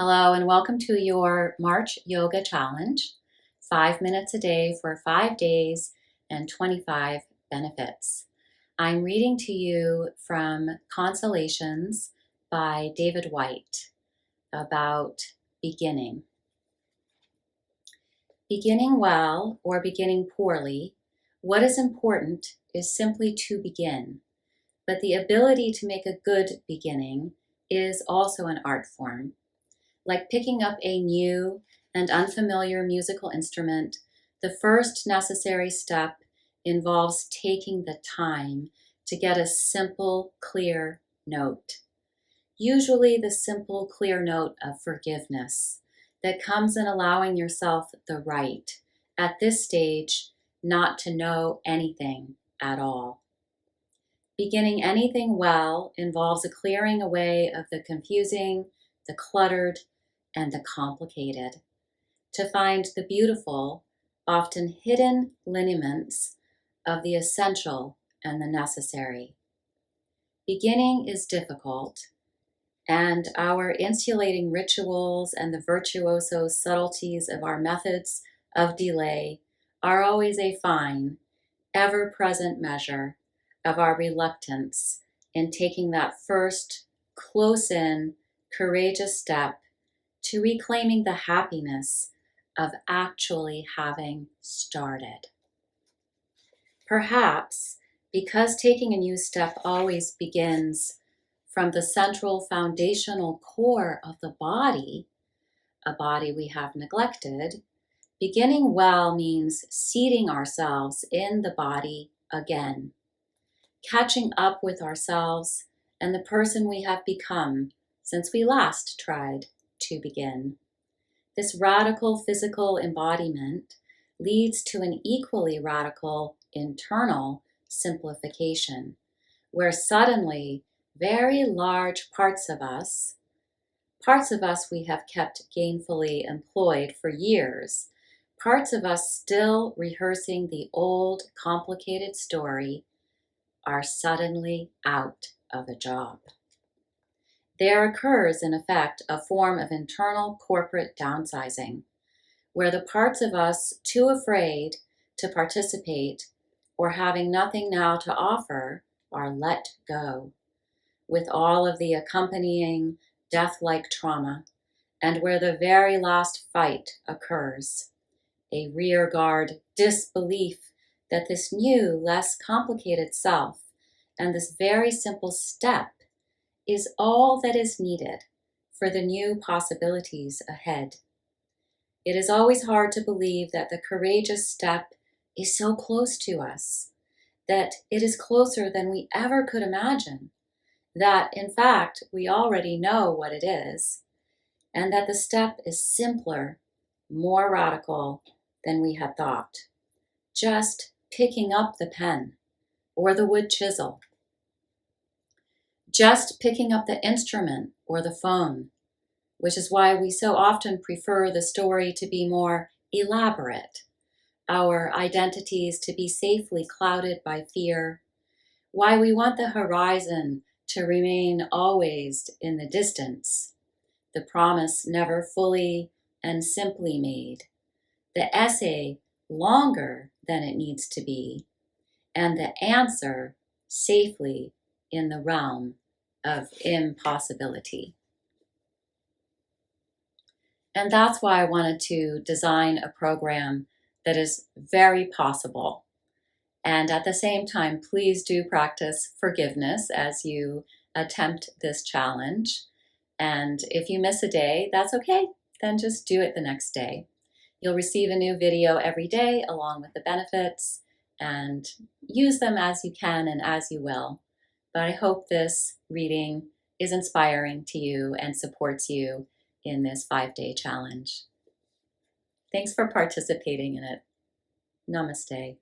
Hello and welcome to your March Yoga Challenge, 5 minutes a day for 5 days and 25 benefits. I'm reading to you from Consolations by David White about beginning. Beginning well or beginning poorly, what is important is simply to begin. But the ability to make a good beginning is also an art form. Like picking up a new and unfamiliar musical instrument, the first necessary step involves taking the time to get a simple, clear note. Usually the simple, clear note of forgiveness that comes in allowing yourself the right, at this stage, not to know anything at all. Beginning anything well involves a clearing away of the confusing, the cluttered, and the complicated, to find the beautiful, often hidden lineaments of the essential and the necessary. Beginning is difficult, and our insulating rituals and the virtuoso subtleties of our methods of delay are always a fine, ever-present measure of our reluctance in taking that first, close-in, courageous step to reclaiming the happiness of actually having started. Perhaps because taking a new step always begins from the central foundational core of the body, a body we have neglected, beginning well means seating ourselves in the body again, catching up with ourselves and the person we have become since we last tried to begin. This radical physical embodiment leads to an equally radical internal simplification, where suddenly very large parts of us we have kept gainfully employed for years, parts of us still rehearsing the old complicated story, are suddenly out of a job. There occurs, in effect, a form of internal corporate downsizing, where the parts of us too afraid to participate or having nothing now to offer are let go, with all of the accompanying death-like trauma, and where the very last fight occurs, a rearguard disbelief that this new, less complicated self and this very simple step is all that is needed for the new possibilities ahead. It is always hard to believe that the courageous step is so close to us, that it is closer than we ever could imagine, that in fact we already know what it is, and that the step is simpler, more radical than we had thought. Just picking up the pen or the wood chisel. Just picking up the instrument or the phone, which is why we so often prefer the story to be more elaborate, our identities to be safely clouded by fear, why we want the horizon to remain always in the distance, the promise never fully and simply made, the essay longer than it needs to be, and the answer safely in the realm of impossibility. And that's why I wanted to design a program that is very possible. And at the same time, please do practice forgiveness as you attempt this challenge. And if you miss a day, that's okay. Then just do it the next day. You'll receive a new video every day along with the benefits, and use them as you can and as you will. But I hope this reading is inspiring to you and supports you in this 5-day challenge. Thanks for participating in it. Namaste.